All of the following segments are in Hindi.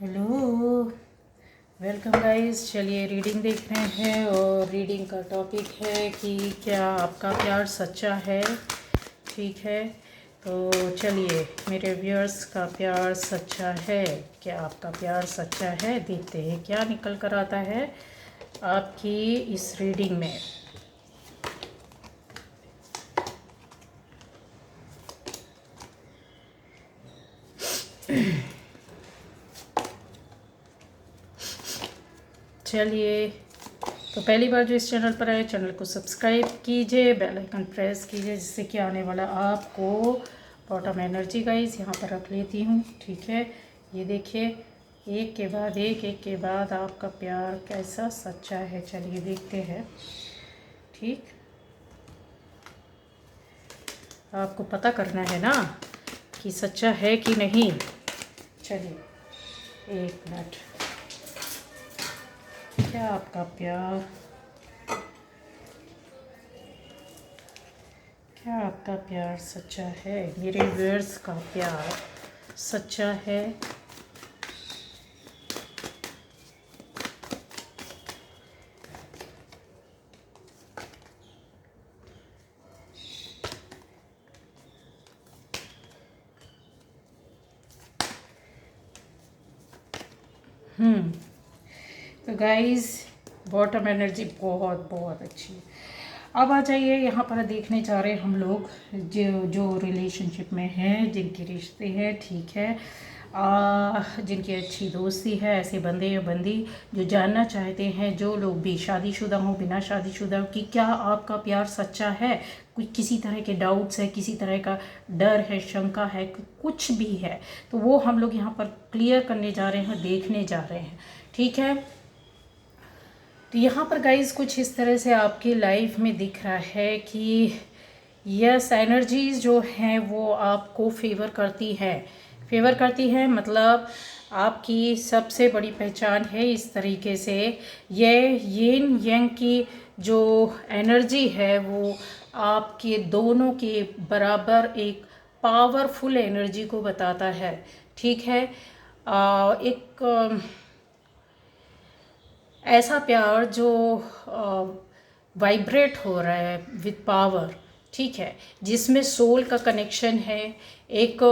Hello, welcome guys. चलिए रीडिंग देख रहे हैं और रीडिंग का टॉपिक है कि क्या आपका प्यार सच्चा है। ठीक है, तो चलिए, मेरे व्यूअर्स का प्यार सच्चा है, क्या आपका प्यार सच्चा है, देखते हैं क्या निकल कर आता है आपकी इस रीडिंग में। चलिए, तो पहली बार जो इस चैनल पर आए, चैनल को सब्सक्राइब कीजिए, बेल आइकन प्रेस कीजिए, जिससे कि आने वाला आपको बॉटम एनर्जी गाइस यहाँ पर रख लेती हूँ। ठीक है, ये देखिए, एक के बाद एक के बाद आपका प्यार कैसा सच्चा है। चलिए देखते हैं। ठीक, आपको पता करना है ना कि सच्चा है कि नहीं। चलिए, एक मिनट। क्या आपका प्यार, क्या आपका प्यार सच्चा है? मेरे व्यूअर्स का प्यार सच्चा है? तो गाइस, बॉटम एनर्जी बहुत बहुत अच्छी है। अब आ जाइए, यहाँ पर देखने जा रहे हैं हम लोग जो जो रिलेशनशिप में हैं, जिनके रिश्ते हैं। ठीक है, जिनकी अच्छी दोस्ती है, ऐसे बंदे या बंदी जो जानना चाहते हैं, जो लोग भी शादीशुदा हों, बिना शादीशुदा हो, कि क्या आपका प्यार सच्चा है। कोई किसी तरह के डाउट्स है, किसी तरह का डर है, शंका है, कुछ भी है, तो वो हम लोग यहाँ पर क्लियर करने जा रहे हैं, देखने जा रहे हैं। ठीक है, तो यहाँ पर गाइस कुछ इस तरह से आपकी लाइफ में दिख रहा है कि यस, एनर्जीज जो हैं वो आपको फेवर करती है। फेवर करती है मतलब आपकी सबसे बड़ी पहचान है इस तरीके से। ये यिन यांग की जो एनर्जी है वो आपके दोनों के बराबर एक पावरफुल एनर्जी को बताता है। ठीक है, एक ऐसा प्यार जो वाइब्रेट हो रहा है विद पावर। ठीक है, जिसमें सोल का कनेक्शन है। एक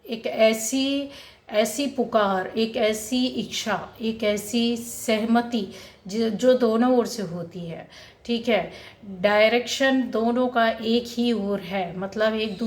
एक ऐसी ऐसी पुकार, एक ऐसी इच्छा, एक ऐसी सहमति जो दोनों ओर से होती है। ठीक है, डायरेक्शन दोनों का एक ही ओर है, मतलब एक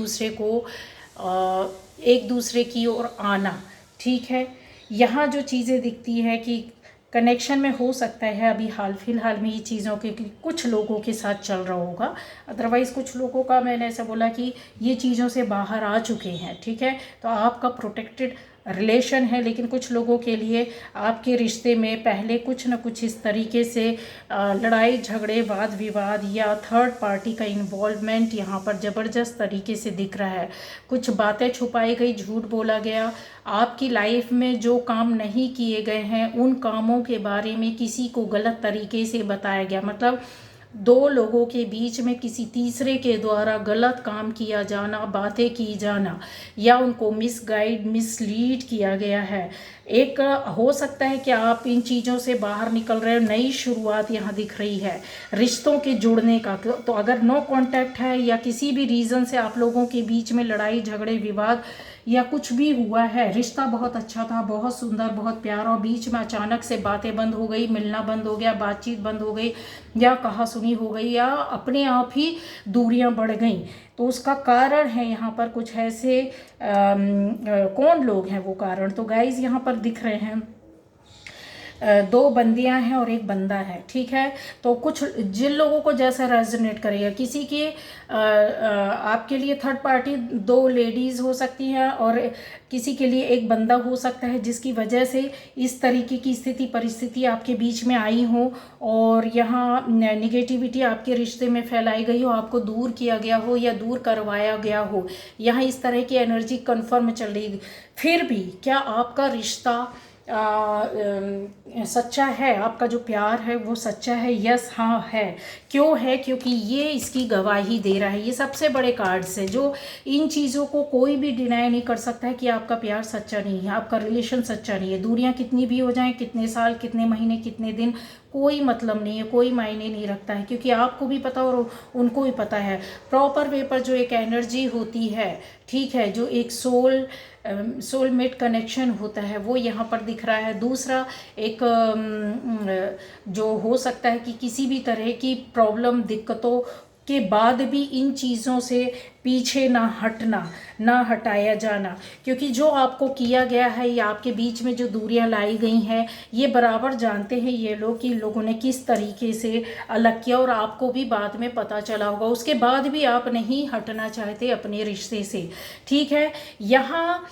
दूसरे की ओर आना। ठीक है, यहाँ जो चीज़ें दिखती है कि कनेक्शन में हो सकता है अभी हाल फिलहाल में ये चीज़ों के कि कुछ लोगों के साथ चल रहा होगा, अदरवाइज़ कुछ लोगों का मैंने ऐसा बोला कि ये चीज़ों से बाहर आ चुके हैं। ठीक है, तो आपका प्रोटेक्टेड रिलेशन है, लेकिन कुछ लोगों के लिए आपके रिश्ते में पहले कुछ न कुछ इस तरीके से लड़ाई झगड़े, वाद विवाद या थर्ड पार्टी का इन्वॉल्वमेंट यहाँ पर ज़बरदस्त तरीके से दिख रहा है। कुछ बातें छुपाई गई, झूठ बोला गया, आपकी लाइफ में जो काम नहीं किए गए हैं उन कामों के बारे में किसी को गलत तरीके से बताया गया। मतलब दो लोगों के बीच में किसी तीसरे के द्वारा गलत काम किया जाना, बातें की जाना, या उनको मिसगाइड, मिसलीड किया गया है। एक हो सकता है कि आप इन चीज़ों से बाहर निकल रहे हो, नई शुरुआत यहाँ दिख रही है रिश्तों के जुड़ने का। तो अगर नो कांटेक्ट है या किसी भी रीज़न से आप लोगों के बीच में लड़ाई झगड़े विवाद या कुछ भी हुआ है, रिश्ता बहुत अच्छा था, बहुत सुंदर, बहुत प्यारा, और बीच में अचानक से बातें बंद हो गई, मिलना बंद हो गया, बातचीत बंद हो गई, या कहा सुनी हो गई, या अपने आप ही दूरियां बढ़ गई, तो उसका कारण है यहाँ पर कुछ ऐसे कौन लोग हैं वो कारण। तो गाइज यहाँ पर दिख रहे हैं दो बंदियां हैं और एक बंदा है। ठीक है, तो कुछ जिन लोगों को जैसा रेजोनेट करेगा, किसी की आपके लिए थर्ड पार्टी दो लेडीज़ हो सकती हैं और किसी के लिए एक बंदा हो सकता है, जिसकी वजह से इस तरीके की स्थिति परिस्थिति आपके बीच में आई हो और यहाँ निगेटिविटी आपके रिश्ते में फैलाई गई हो, आपको दूर किया गया हो या दूर करवाया गया हो। यहाँ इस तरह की एनर्जी कन्फर्म चल रही। फिर भी क्या आपका रिश्ता सच्चा है, आपका जो प्यार है वो सच्चा है, यस हाँ है। क्यों है? क्योंकि ये इसकी गवाही दे रहा है। ये सबसे बड़े कार्ड्स है जो इन चीज़ों को कोई भी डिनाई नहीं कर सकता है कि आपका प्यार सच्चा नहीं है, आपका रिलेशन सच्चा नहीं है। दूरियां कितनी भी हो जाएं, कितने साल, कितने महीने, कितने दिन, कोई मतलब नहीं है, कोई मायने नहीं रखता है, क्योंकि आपको भी पता और उनको भी पता है। प्रॉपर वे पर जो एक एनर्जी होती है, ठीक है, जो एक सोलमेट कनेक्शन होता है वो यहाँ पर दिख रहा है। दूसरा एक जो हो सकता है कि किसी भी तरह की प्रॉब्लम, दिक्कतों के बाद भी इन चीज़ों से पीछे ना हटना, ना हटाया जाना, क्योंकि जो आपको किया गया है या आपके बीच में जो दूरियां लाई गई हैं, ये बराबर जानते हैं ये लोग कि लोगों ने किस तरीके से अलग किया, और आपको भी बाद में पता चला होगा। उसके बाद भी आप नहीं हटना चाहते अपने रिश्ते से, ठीक है। यहाँ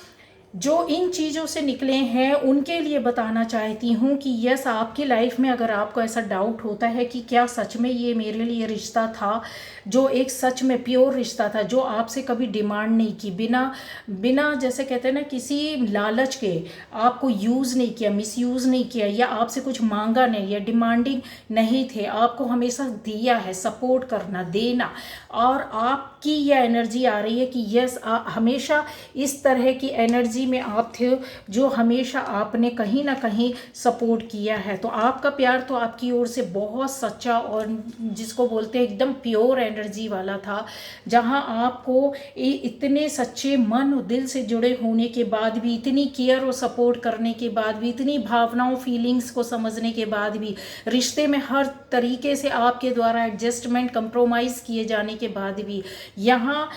जो इन चीज़ों से निकले हैं उनके लिए बताना चाहती हूँ कि यस, आपकी लाइफ में अगर आपको ऐसा डाउट होता है कि क्या सच में ये मेरे लिए रिश्ता था, जो एक सच में प्योर रिश्ता था, जो आपसे कभी डिमांड नहीं की, बिना बिना जैसे कहते हैं ना, किसी लालच के आपको यूज़ नहीं किया, मिसयूज़ नहीं किया, या आपसे कुछ मांगा नहीं, या डिमांडिंग नहीं थे, आपको हमेशा दिया है, सपोर्ट करना, देना, और आपकी यह एनर्जी आ रही है कि यस, हमेशा इस तरह की एनर्जी में आप थे जो हमेशा आपने कहीं ना कहीं सपोर्ट किया है। तो आपका प्यार तो आपकी ओर से बहुत सच्चा और जिसको बोलते हैं एकदम प्योर एनर्जी वाला था, जहां आपको इतने सच्चे मन और दिल से जुड़े होने के बाद भी, इतनी केयर और सपोर्ट करने के बाद भी, इतनी भावनाओं, फीलिंग्स को समझने के बाद भी, रिश्ते में हर तरीके से आपके द्वारा एडजस्टमेंट, कंप्रोमाइज़ किए जाने के बाद भी, यहाँ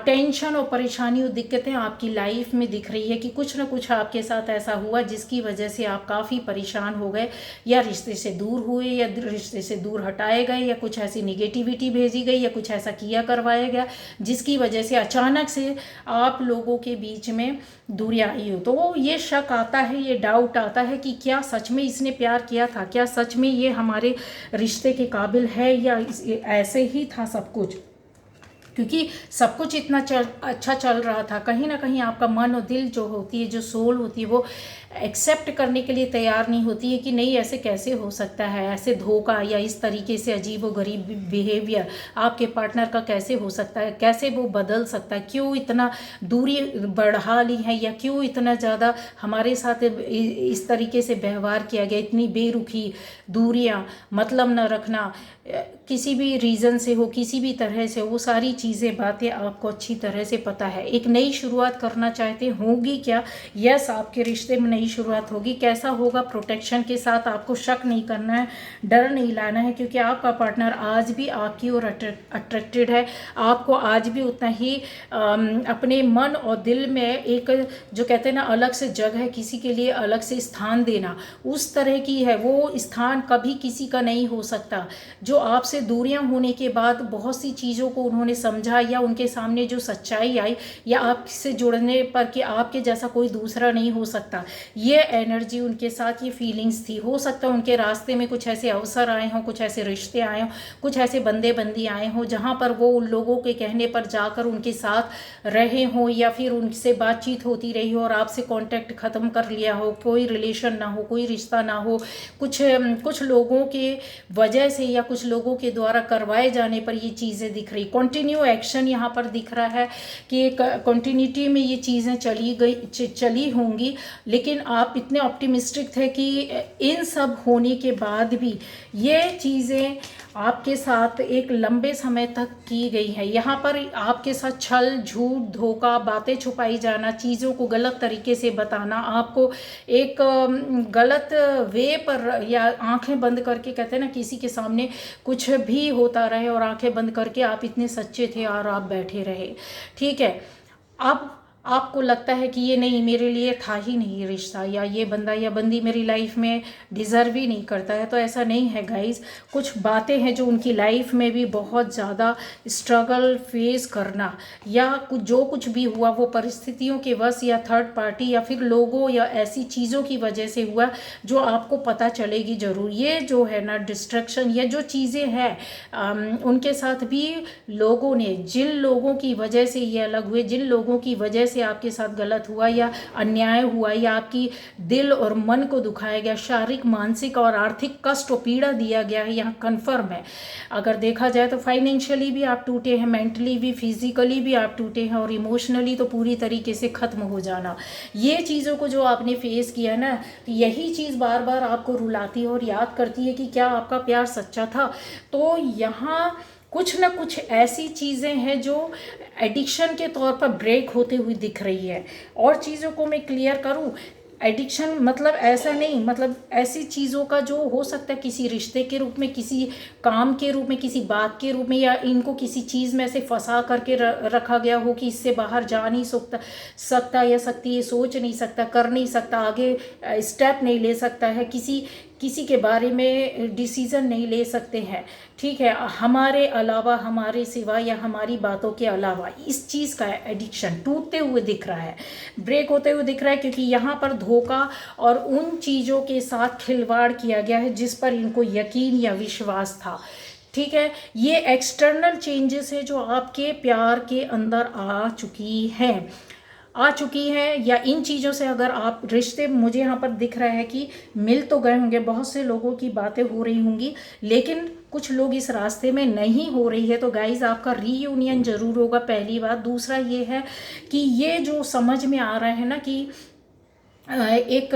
टेंशन और परेशानी और दिक्कतें आपकी लाइफ में दिख रही है कि कुछ ना कुछ आपके साथ ऐसा हुआ जिसकी वजह से आप काफ़ी परेशान हो गए, या रिश्ते से दूर हुए, या रिश्ते से दूर हटाए गए, या कुछ ऐसी निगेटिविटी भेजी गई, या कुछ ऐसा किया करवाया गया जिसकी वजह से अचानक से आप लोगों के बीच में दूरियां आई हो। तो ये शक आता है, ये डाउट आता है कि क्या सच में इसने प्यार किया था, क्या सच में ये हमारे रिश्ते के काबिल है, या ऐसे ही था सब कुछ। क्योंकि सब कुछ इतना अच्छा चल रहा था, कहीं ना कहीं आपका मन और दिल जो होती है, जो सोल होती है, वो एक्सेप्ट करने के लिए तैयार नहीं होती है कि नहीं, ऐसे कैसे हो सकता है, ऐसे धोखा या इस तरीके से अजीब व गरीब बिहेवियर आपके पार्टनर का कैसे हो सकता है, कैसे वो बदल सकता है, क्यों इतना दूरी बढ़ा ली है, या क्यों इतना ज़्यादा हमारे साथ इस तरीके से व्यवहार किया गया, इतनी बेरुखी, दूरियां, मतलब न रखना, किसी भी रीज़न से हो, किसी भी तरह से, वो सारी चीज़ें, बातें आपको अच्छी तरह से पता है। एक नई शुरुआत करना चाहते होगी क्या? यस, आपके रिश्ते में नई शुरुआत होगी। कैसा होगा? प्रोटेक्शन के साथ। आपको शक नहीं करना है, डर नहीं लाना है, क्योंकि आपका पार्टनर आज भी आपकी ओर अट्रैक्टेड है। आपको आज भी उतना ही अपने मन और दिल में एक, जो कहते हैं ना, अलग से जगह है, किसी के लिए अलग से स्थान देना, उस तरह की है। वो स्थान कभी किसी का नहीं हो सकता। जो आपसे दूरियां होने के बाद बहुत सी चीज़ों को उन्होंने समझा, या उनके सामने जो सच्चाई आई, या आपसे जुड़ने पर कि आपके जैसा कोई दूसरा नहीं हो सकता, ये एनर्जी उनके साथ, ये फीलिंग्स थी। हो सकता है उनके रास्ते में कुछ ऐसे अवसर आए हों, कुछ ऐसे रिश्ते आए हों, कुछ ऐसे बंदे बंदी आए हों जहाँ पर वो उन लोगों के कहने पर जाकर उनके साथ रहे हों, या फिर उनसे बातचीत होती रही हो और आपसे कांटेक्ट ख़त्म कर लिया हो, कोई रिलेशन ना हो, कोई रिश्ता ना हो। कुछ लोगों के वजह से या कुछ लोगों के द्वारा करवाए जाने पर ये चीज़ें दिख रही। कंटिन्यू एक्शन यहाँ पर दिख रहा है कि एक कंटिन्यूटी में ये चीज़ें चली होंगी, लेकिन आप इतने ऑप्टिमिस्टिक थे कि इन सब होने के बाद भी ये चीज़ें आपके साथ एक लंबे समय तक की गई है। यहाँ पर आपके साथ छल, झूठ, धोखा, बातें छुपाई जाना, चीज़ों को गलत तरीके से बताना, आपको एक गलत वे पर, या आंखें बंद करके, कहते हैं ना, किसी के सामने कुछ भी होता रहे और आंखें बंद करके आप इतने सच्चे थे और आप बैठे रहे, ठीक है। अब आपको लगता है कि ये नहीं, मेरे लिए था ही नहीं रिश्ता, या ये बंदा या बंदी मेरी लाइफ में डिज़र्व ही नहीं करता है। तो ऐसा नहीं है गाइस। कुछ बातें हैं जो उनकी लाइफ में भी बहुत ज़्यादा स्ट्रगल फेस करना, या जो कुछ भी हुआ वो परिस्थितियों के वश, या थर्ड पार्टी, या फिर लोगों या ऐसी चीज़ों की वजह से हुआ, जो आपको पता चलेगी ज़रूर। ये जो है ना डिस्ट्रक्शन, या जो चीज़ें हैं उनके साथ भी लोगों ने, जिन लोगों की वजह से ये अलग हुए, जिन लोगों की वजह से से आपके साथ गलत हुआ या अन्याय हुआ या आपकी दिल और मन को दुखाया गया, शारीरिक, मानसिक और आर्थिक कष्ट और पीड़ा दिया गया है, यहाँ कन्फर्म है। अगर देखा जाए तो फाइनेंशियली भी आप टूटे हैं, मेंटली भी, फिजिकली भी आप टूटे हैं और इमोशनली तो पूरी तरीके से ख़त्म हो जाना। ये चीज़ों को जो आपने फेस किया ना, तो यही चीज़ बार बार आपको रुलाती है और याद करती है कि क्या आपका प्यार सच्चा था। तो यहाँ कुछ ना कुछ ऐसी चीज़ें हैं जो एडिक्शन के तौर पर ब्रेक होते हुए दिख रही है। और चीज़ों को मैं क्लियर करूं, एडिक्शन मतलब ऐसा नहीं, मतलब ऐसी चीज़ों का जो हो सकता है किसी रिश्ते के रूप में, किसी काम के रूप में, किसी बात के रूप में, या इनको किसी चीज़ में से फंसा करके रखा गया हो कि इससे बाहर जा नहीं सकता या सकती, ये सोच नहीं सकता, कर नहीं सकता, आगे स्टेप नहीं ले सकता है, किसी के बारे में डिसीज़न नहीं ले सकते हैं, ठीक है, हमारे अलावा, हमारे सिवा या हमारी बातों के अलावा। इस चीज़ का एडिक्शन टूटते हुए दिख रहा है, ब्रेक होते हुए दिख रहा है, क्योंकि यहाँ पर धोखा और उन चीज़ों के साथ खिलवाड़ किया गया है जिस पर इनको यकीन या विश्वास था, ठीक है। ये एक्सटर्नल चेंजेस है जो आपके प्यार के अंदर आ चुकी हैं या इन चीज़ों से अगर आप रिश्ते, मुझे यहाँ पर दिख रहा है कि मिल तो गए होंगे, बहुत से लोगों की बातें हो रही होंगी, लेकिन कुछ लोग इस रास्ते में नहीं हो रही है। तो गाइज़ आपका रीयूनियन ज़रूर होगा, पहली बात। दूसरा ये है कि ये जो समझ में आ रहा है ना कि एक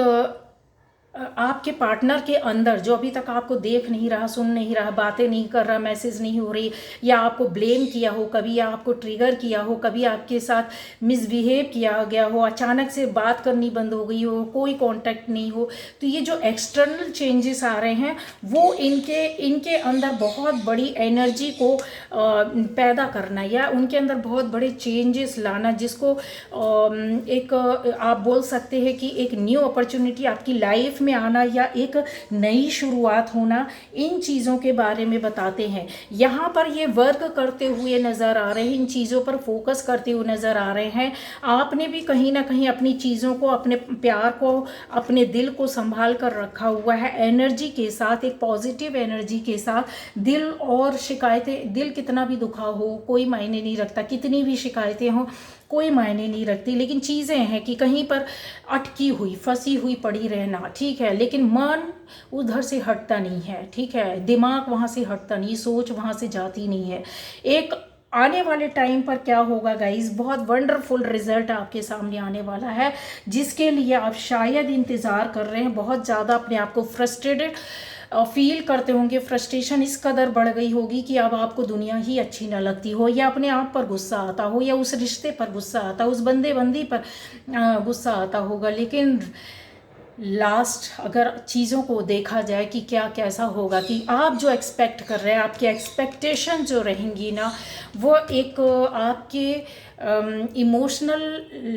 आपके पार्टनर के अंदर जो अभी तक आपको देख नहीं रहा, सुन नहीं रहा, बातें नहीं कर रहा, मैसेज नहीं हो रही, या आपको ब्लेम किया हो कभी, या आपको ट्रिगर किया हो कभी, आपके साथ मिसबिहेव किया गया हो, अचानक से बात करनी बंद हो गई हो, कोई कांटेक्ट नहीं हो, तो ये जो एक्सटर्नल चेंजेस आ रहे हैं वो इनके अंदर बहुत बड़ी एनर्जी को पैदा करना या उनके अंदर बहुत बड़े चेंजेस लाना, जिसको एक आप बोल सकते हैं कि एक न्यू अपॉर्चुनिटी आपकी लाइफ में आना या एक नई शुरुआत होना, इन चीज़ों के बारे में बताते हैं। यहाँ पर ये वर्क करते हुए नज़र आ रहे हैं, इन चीज़ों पर फोकस करते हुए नज़र आ रहे हैं। आपने भी कहीं ना कहीं अपनी चीज़ों को, अपने प्यार को, अपने दिल को संभाल कर रखा हुआ है, एनर्जी के साथ, एक पॉजिटिव एनर्जी के साथ। दिल और शिकायतें, दिल कितना भी दुखा हो कोई मायने नहीं रखता, कितनी भी शिकायतें हों कोई मायने नहीं रखती, लेकिन चीज़ें हैं कि कहीं पर अटकी हुई, फंसी हुई पड़ी रहना, ठीक है, लेकिन मन उधर से हटता नहीं है, ठीक है, दिमाग वहाँ से हटता नहीं, सोच वहाँ से जाती नहीं है। एक आने वाले टाइम पर क्या होगा गाइस, बहुत वंडरफुल रिजल्ट आपके सामने आने वाला है, जिसके लिए आप शायद इंतज़ार कर रहे हैं। बहुत ज़्यादा अपने आप को फ्रस्ट्रेटेड फील करते होंगे, फ्रस्ट्रेशन इस कदर बढ़ गई होगी कि अब आपको दुनिया ही अच्छी ना लगती हो, या अपने आप पर गुस्सा आता हो, या उस रिश्ते पर गुस्सा आता हो, उस बंदी पर गुस्सा आता होगा। लेकिन लास्ट अगर चीज़ों को देखा जाए कि क्या कैसा होगा, कि आप जो एक्सपेक्ट कर रहे हैं, आपकी एक्सपेक्टेशन जो रहेंगी ना, वो एक आपके इमोशनल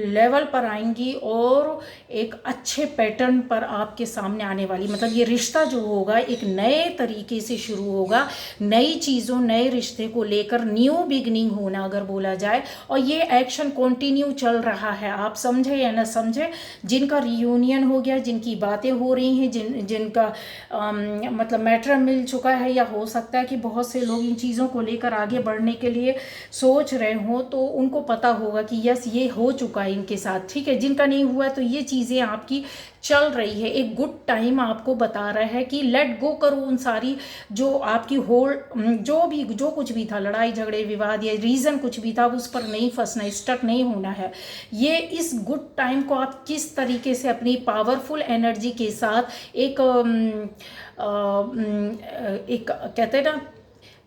लेवल पर आएंगी और एक अच्छे पैटर्न पर आपके सामने आने वाली, मतलब ये रिश्ता जो होगा एक नए तरीके से शुरू होगा, नई चीज़ों, नए रिश्ते को लेकर न्यू बिगनिंग होना अगर बोला जाए। और ये एक्शन कंटिन्यू चल रहा है, आप समझे या ना समझे, जिनका रियूनियन हो गया, जिनकी बातें हो रही हैं, जिनका मतलब मैटर मिल चुका है, या हो सकता है कि बहुत से लोग इन चीज़ों को लेकर आगे बढ़ने के लिए सोच रहे हों, तो उनको पता होगा कि यस ये हो चुका है इनके साथ, ठीक है। जिनका नहीं हुआ तो ये चीज़ें आपकी चल रही है, एक गुड टाइम आपको बता रहा है कि लेट गो करो उन सारी जो आपकी जो कुछ भी था, लड़ाई झगड़े विवाद या रीज़न कुछ भी था, उस पर नहीं फंसना, स्टक नहीं होना है। ये इस गुड टाइम को आप किस तरीके से अपनी पावरफुल एनर्जी के साथ एक कहते हैं ना,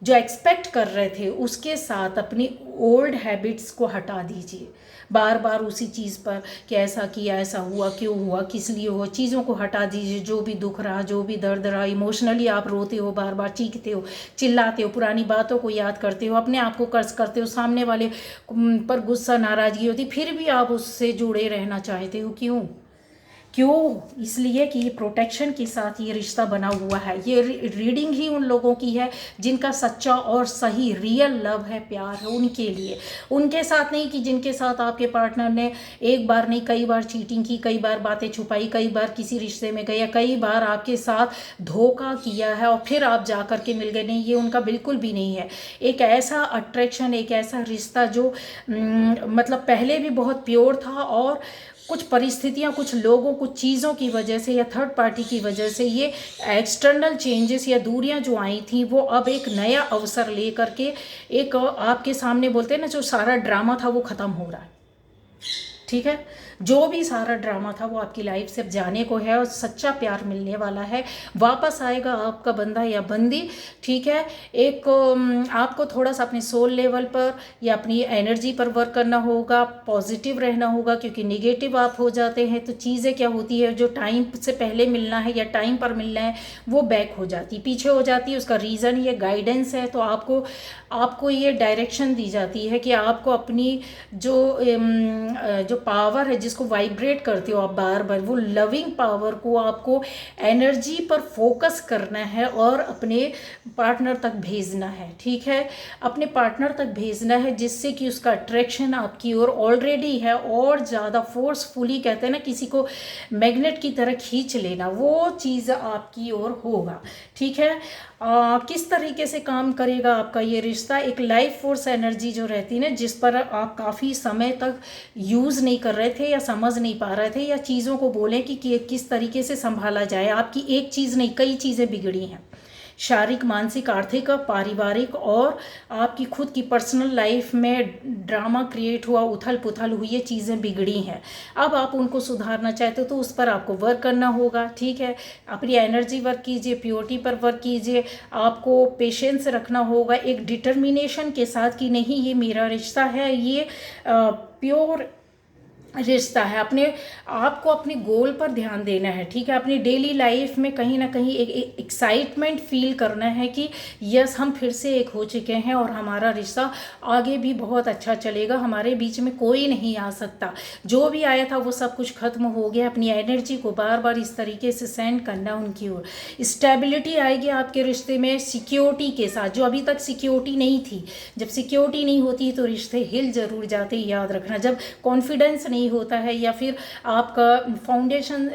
जो एक्सपेक्ट कर रहे थे उसके साथ अपनी ओल्ड हैबिट्स को हटा दीजिए। बार बार उसी चीज़ पर कि ऐसा किया, ऐसा हुआ, क्यों हुआ, किस लिए हुआ, चीज़ों को हटा दीजिए। जो भी दुख रहा, जो भी दर्द रहा, इमोशनली आप रोते हो, बार बार चीखते हो, चिल्लाते हो, पुरानी बातों को याद करते हो, अपने आप को कर्ज करते हो, सामने वाले पर गुस्सा नाराज़गी होती, फिर भी आप उससे जुड़े रहना चाहते हो। क्यों? क्यों? इसलिए कि ये प्रोटेक्शन के साथ ये रिश्ता बना हुआ है। ये रीडिंग ही उन लोगों की है जिनका सच्चा और सही रियल लव है, प्यार है उनके लिए, उनके साथ नहीं कि जिनके साथ आपके पार्टनर ने एक बार नहीं कई बार चीटिंग की, कई बार बातें छुपाई, कई बार किसी रिश्ते में गए, कई बार आपके साथ धोखा किया है और फिर आप जा कर के मिल गए। नहीं, ये उनका बिल्कुल भी नहीं है। एक ऐसा अट्रैक्शन, एक ऐसा रिश्ता जो मतलब पहले भी बहुत प्योर था और कुछ परिस्थितियां, कुछ लोगों, कुछ चीज़ों की वजह से या थर्ड पार्टी की वजह से ये एक्सटर्नल चेंजेस या दूरियां जो आई थी वो अब एक नया अवसर ले करके एक आपके सामने, बोलते हैं ना, जो सारा ड्रामा था वो ख़त्म हो रहा है। ठीक है, जो भी सारा ड्रामा था वो आपकी लाइफ से अब जाने को है और सच्चा प्यार मिलने वाला है। वापस आएगा आपका बंदा या बंदी। ठीक है, एक आपको थोड़ा सा अपने सोल लेवल पर या अपनी एनर्जी पर वर्क करना होगा, पॉजिटिव रहना होगा, क्योंकि निगेटिव आप हो जाते हैं तो चीज़ें क्या होती है, जो टाइम से पहले मिलना है या टाइम पर मिलना है वो बैक हो जाती, पीछे हो जाती है। उसका रीज़न ये गाइडेंस है। तो आपको ये डायरेक्शन दी जाती है कि आपको अपनी जो पावर है जिसको वाइब्रेट करते हो आप बार बार, वो लविंग पावर को आपको एनर्जी पर फोकस करना है और अपने पार्टनर तक भेजना है। ठीक है, अपने पार्टनर तक भेजना है जिससे कि उसका अट्रैक्शन आपकी ओर ऑलरेडी है और ज़्यादा फोर्सफुली, कहते हैं ना किसी को मैग्नेट की तरह खींच लेना, वो चीज़ आपकी ओर होगा। ठीक है, किस तरीके से काम करेगा आपका ये रिश्ता? एक लाइफ फोर्स एनर्जी जो रहती है ना, जिस पर आप काफ़ी समय तक यूज़ नहीं कर रहे थे या समझ नहीं पा रहे थे, या चीज़ों को बोलें कि किस तरीके से संभाला जाए। आपकी एक चीज़ नहीं, कई चीज़ें बिगड़ी हैं, शारीरिक, मानसिक, आर्थिक, पारिवारिक, और आपकी खुद की पर्सनल लाइफ में ड्रामा क्रिएट हुआ, उथल पुथल हुई, ये चीज़ें बिगड़ी हैं। अब आप उनको सुधारना चाहते हो तो उस पर आपको वर्क करना होगा। ठीक है, अपनी एनर्जी वर्क कीजिए, प्योरिटी पर वर्क कीजिए, आपको पेशेंस रखना होगा एक डिटर्मिनेशन के साथ कि नहीं, ये मेरा रिश्ता है, ये प्योर रिश्ता है। आपको अपने गोल पर ध्यान देना है। ठीक है, अपनी डेली लाइफ में कहीं ना कहीं एक एक्साइटमेंट फील करना है कि यस, हम फिर से एक हो चुके हैं और हमारा रिश्ता आगे भी बहुत अच्छा चलेगा, हमारे बीच में कोई नहीं आ सकता, जो भी आया था वो सब कुछ खत्म हो गया। अपनी एनर्जी को बार बार इस तरीके से सेंड करना उनकी ओर। स्टेबिलिटी आएगी आपके रिश्ते में सिक्योरिटी के साथ, जो अभी तक सिक्योरिटी नहीं थी। जब सिक्योरिटी नहीं होती तो रिश्ते हिल जरूर जाते, याद रखना। जब कॉन्फिडेंस नहीं होता है या फिर आपका फाउंडेशन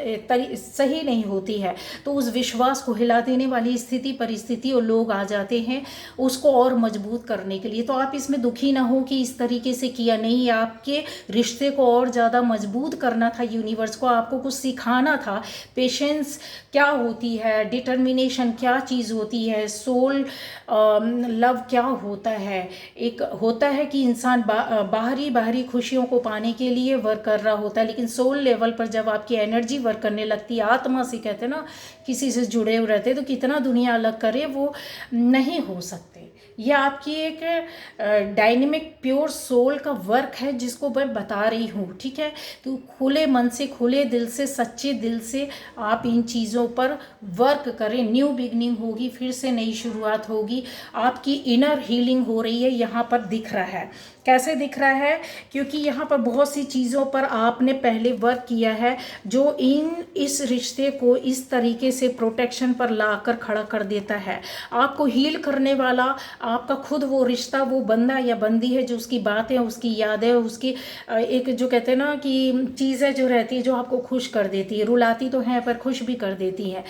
सही नहीं होती है तो उस विश्वास को हिला देने वाली स्थिति, परिस्थिति और लोग आ जाते हैं उसको और मजबूत करने के लिए। तो आप इसमें दुखी ना हो कि इस तरीके से किया, नहीं, आपके रिश्ते को और ज़्यादा मजबूत करना था। यूनिवर्स को आपको कुछ सिखाना था, पेशेंस क्या होती है, डिटर्मिनेशन क्या चीज़ होती है, सोल लव क्या होता है। एक होता है कि इंसान बाहरी खुशियों को पाने के लिए वर्क कर रहा होता है, लेकिन सोल लेवल पर जब आपकी एनर्जी वर्क करने लगती है, आत्मा से, कहते हैं ना, किसी से जुड़े हुए रहते, तो कितना दुनिया अलग करे वो नहीं हो सकते। यह आपकी एक डायनेमिक प्योर सोल का वर्क है जिसको मैं बता रही हूँ। ठीक है, तो खुले मन से, खुले दिल से, सच्चे दिल से आप इन चीज़ों पर वर्क करें। न्यू बिगनिंग होगी, फिर से नई शुरुआत होगी, आपकी इनर हीलिंग हो रही है, यहाँ पर दिख रहा है। कैसे दिख रहा है? क्योंकि यहाँ पर बहुत सी चीज़ों पर आपने पहले वर्क किया है जो इस रिश्ते को इस तरीके से प्रोटेक्शन पर लाकर खड़ा कर देता है। आपको हील करने वाला आपका खुद वो रिश्ता, वो बंदा या बंदी है जो उसकी बातें, उसकी यादें, उसकी एक जो कहते हैं ना कि चीज़ें जो रहती है जो आपको खुश कर देती है, रुलाती तो हैं पर खुश भी कर देती है।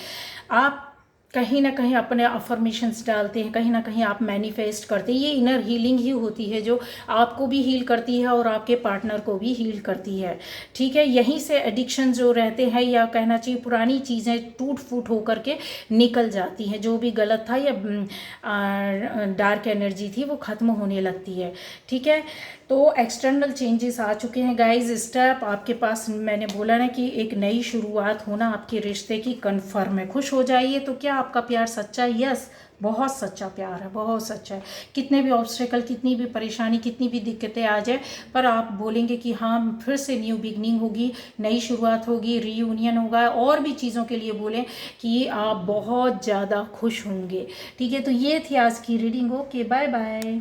आप कहीं ना कहीं अपने अफर्मेशंस डालते हैं, कहीं ना कहीं आप मैनिफेस्ट करते हैं। ये इनर हीलिंग ही होती है जो आपको भी हील करती है और आपके पार्टनर को भी हील करती है। ठीक है, यहीं से एडिक्शन जो रहते हैं, या कहना चाहिए पुरानी चीज़ें टूट फूट होकर के निकल जाती हैं, जो भी गलत था या डार्क एनर्जी थी वो ख़त्म होने लगती है। ठीक है, तो एक्सटर्नल चेंजेस आ चुके हैं गाइस। स्टेप आपके पास, मैंने बोला ना कि एक नई शुरुआत होना आपके रिश्ते की कन्फर्म है। खुश हो जाइए। तो क्या आपका प्यार सच्चा है? यस, बहुत सच्चा प्यार है, बहुत सच्चा है। कितने भी ऑब्स्टेकल, कितनी भी परेशानी, कितनी भी दिक्कतें आ जाए, पर आप बोलेंगे कि हाँ, फिर से न्यू बिगनिंग होगी, नई शुरुआत होगी, रीयूनियन होगा, और भी चीज़ों के लिए बोलें कि आप बहुत ज़्यादा खुश होंगे। ठीक है, तो ये थी आज की रीडिंग। Okay, bye bye.